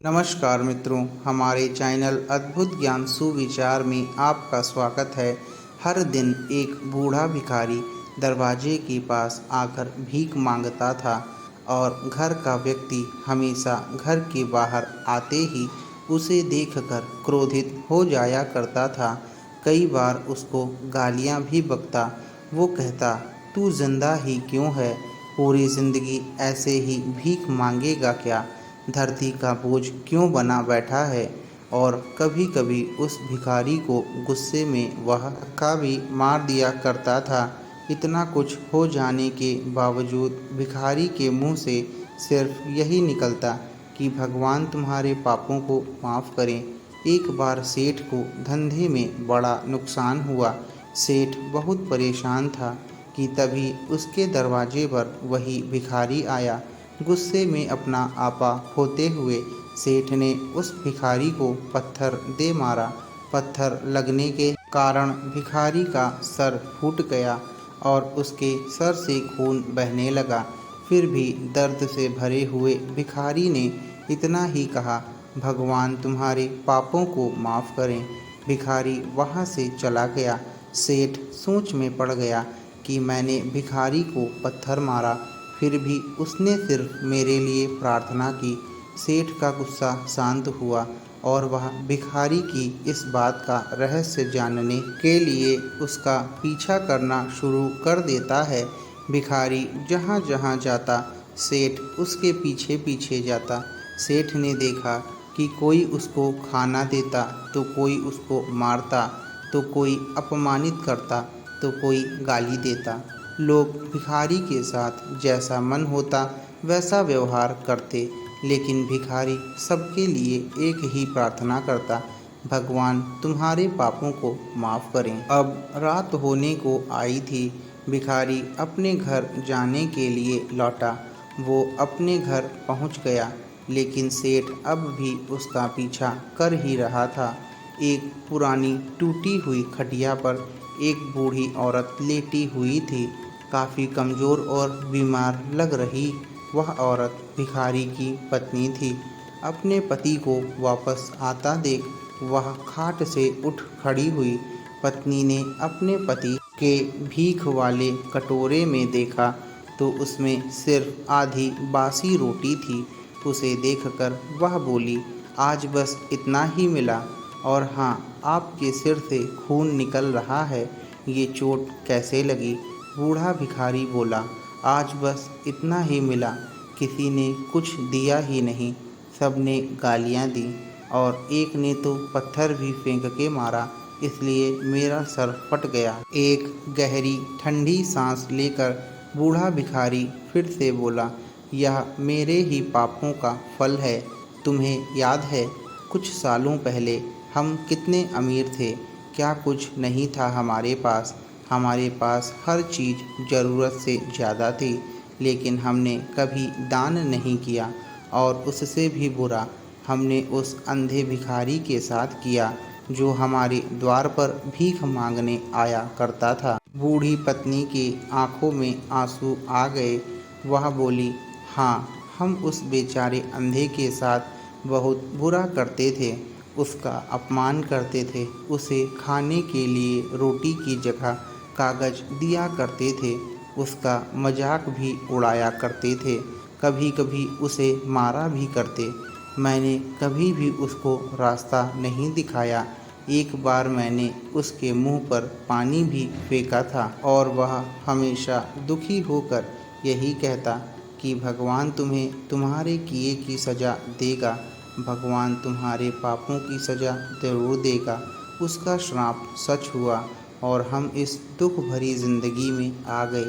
नमस्कार मित्रों, हमारे चैनल अद्भुत ज्ञान सुविचार में आपका स्वागत है। हर दिन एक बूढ़ा भिखारी दरवाजे के पास आकर भीख मांगता था और घर का व्यक्ति हमेशा घर के बाहर आते ही उसे देखकर क्रोधित हो जाया करता था। कई बार उसको गालियां भी बकता। वो कहता, तू जिंदा ही क्यों है? पूरी जिंदगी ऐसे ही भीख मांगेगा क्या? धरती का बोझ क्यों बना बैठा है? और कभी कभी उस भिखारी को गुस्से में वह धक्का भी मार दिया करता था। इतना कुछ हो जाने के बावजूद भिखारी के मुंह से सिर्फ यही निकलता कि भगवान तुम्हारे पापों को माफ़ करें। एक बार सेठ को धंधे में बड़ा नुकसान हुआ। सेठ बहुत परेशान था कि तभी उसके दरवाजे पर वही भिखारी आया। गुस्से में अपना आपा खोते हुए सेठ ने उस भिखारी को पत्थर दे मारा। पत्थर लगने के कारण भिखारी का सर फूट गया और उसके सर से खून बहने लगा। फिर भी दर्द से भरे हुए भिखारी ने इतना ही कहा, भगवान तुम्हारे पापों को माफ़ करें। भिखारी वहाँ से चला गया। सेठ सोच में पड़ गया कि मैंने भिखारी को पत्थर मारा, फिर भी उसने सिर्फ मेरे लिए प्रार्थना की। सेठ का गुस्सा शांत हुआ और वह भिखारी की इस बात का रहस्य जानने के लिए उसका पीछा करना शुरू कर देता है। भिखारी जहाँ जहाँ जाता, सेठ उसके पीछे पीछे जाता। सेठ ने देखा कि कोई उसको खाना देता तो कोई उसको मारता, तो कोई अपमानित करता तो कोई गाली देता। लोग भिखारी के साथ जैसा मन होता वैसा व्यवहार करते, लेकिन भिखारी सबके लिए एक ही प्रार्थना करता, भगवान तुम्हारे पापों को माफ़ करें। अब रात होने को आई थी। भिखारी अपने घर जाने के लिए लौटा। वो अपने घर पहुंच गया, लेकिन सेठ अब भी उसका पीछा कर ही रहा था। एक पुरानी टूटी हुई खटिया पर एक बूढ़ी औरत लेटी हुई थी। काफ़ी कमज़ोर और बीमार लग रही वह औरत भिखारी की पत्नी थी। अपने पति को वापस आता देख वह खाट से उठ खड़ी हुई। पत्नी ने अपने पति के भीख वाले कटोरे में देखा तो उसमें सिर्फ आधी बासी रोटी थी। उसे देखकर वह बोली, आज बस इतना ही मिला, और हाँ, आपके सिर से खून निकल रहा है, ये चोट कैसे लगी? बूढ़ा भिखारी बोला, आज बस इतना ही मिला, किसी ने कुछ दिया ही नहीं, सबने गालियाँ दी और एक ने तो पत्थर भी फेंक के मारा, इसलिए मेरा सर फट गया। एक गहरी ठंडी सांस लेकर बूढ़ा भिखारी फिर से बोला, यह मेरे ही पापों का फल है। तुम्हें याद है, कुछ सालों पहले हम कितने अमीर थे? क्या कुछ नहीं था हमारे पास? हमारे पास हर चीज़ ज़रूरत से ज़्यादा थी, लेकिन हमने कभी दान नहीं किया, और उससे भी बुरा हमने उस अंधे भिखारी के साथ किया जो हमारे द्वार पर भीख मांगने आया करता था। बूढ़ी पत्नी की आंखों में आंसू आ गए। वह बोली, हाँ, हम उस बेचारे अंधे के साथ बहुत बुरा करते थे, उसका अपमान करते थे, उसे खाने के लिए रोटी की जगह कागज़ दिया करते थे, उसका मजाक भी उड़ाया करते थे, कभी कभी उसे मारा भी करते। मैंने कभी भी उसको रास्ता नहीं दिखाया। एक बार मैंने उसके मुंह पर पानी भी फेंका था और वह हमेशा दुखी होकर यही कहता कि भगवान तुम्हें तुम्हारे किए की सज़ा देगा, भगवान तुम्हारे पापों की सज़ा ज़रूर देगा। उसका श्राप सच हुआ और हम इस दुख भरी ज़िंदगी में आ गए।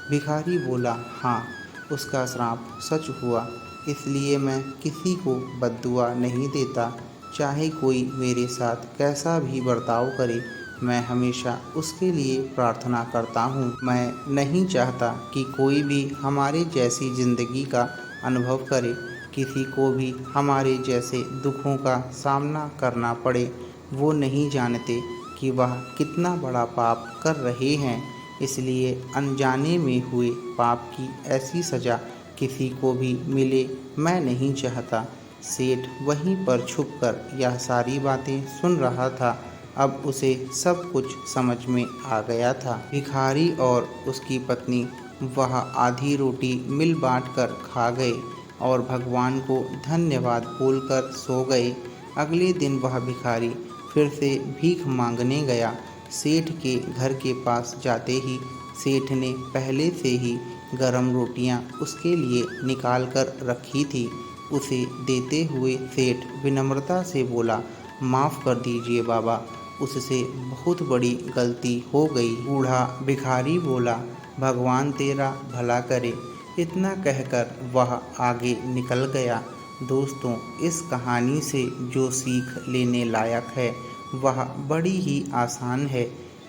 भिखारी बोला, हाँ, उसका श्राप सच हुआ, इसलिए मैं किसी को बद्दुआ नहीं देता। चाहे कोई मेरे साथ कैसा भी बर्ताव करे, मैं हमेशा उसके लिए प्रार्थना करता हूँ। मैं नहीं चाहता कि कोई भी हमारे जैसी ज़िंदगी का अनुभव करे, किसी को भी हमारे जैसे दुखों का सामना करना पड़े। वो नहीं जानते कि वह कितना बड़ा पाप कर रहे हैं, इसलिए अनजाने में हुए पाप की ऐसी सज़ा किसी को भी मिले मैं नहीं चाहता। सेठ वहीं पर छुपकर यह सारी बातें सुन रहा था। अब उसे सब कुछ समझ में आ गया था। भिखारी और उसकी पत्नी वह आधी रोटी मिल बांट कर खा गए और भगवान को धन्यवाद बोलकर सो गए। अगले दिन वह भिखारी फिर से भीख मांगने गया। सेठ के घर के पास जाते ही सेठ ने पहले से ही गरम रोटियां उसके लिए निकाल कर रखी थी। उसे देते हुए सेठ विनम्रता से बोला, माफ़ कर दीजिए बाबा, उससे बहुत बड़ी गलती हो गई। बूढ़ा भिखारी बोला, भगवान तेरा भला करे। इतना कहकर वह आगे निकल गया। दोस्तों, इस कहानी से जो सीख लेने लायक है वह बड़ी ही आसान है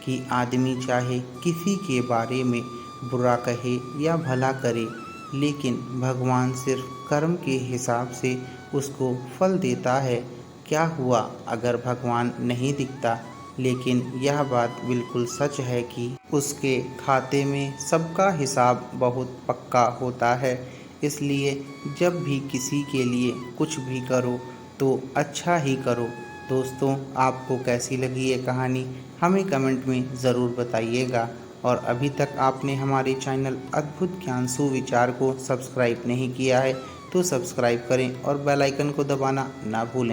कि आदमी चाहे किसी के बारे में बुरा कहे या भला करे, लेकिन भगवान सिर्फ कर्म के हिसाब से उसको फल देता है। क्या हुआ अगर भगवान नहीं दिखता, लेकिन यह बात बिल्कुल सच है कि उसके खाते में सबका हिसाब बहुत पक्का होता है। इसलिए जब भी किसी के लिए कुछ भी करो तो अच्छा ही करो। दोस्तों, आपको कैसी लगी ये कहानी हमें कमेंट में ज़रूर बताइएगा। और अभी तक आपने हमारे चैनल अद्भुत ज्ञान सुविचार को सब्सक्राइब नहीं किया है तो सब्सक्राइब करें और बेल आइकन को दबाना ना भूलें।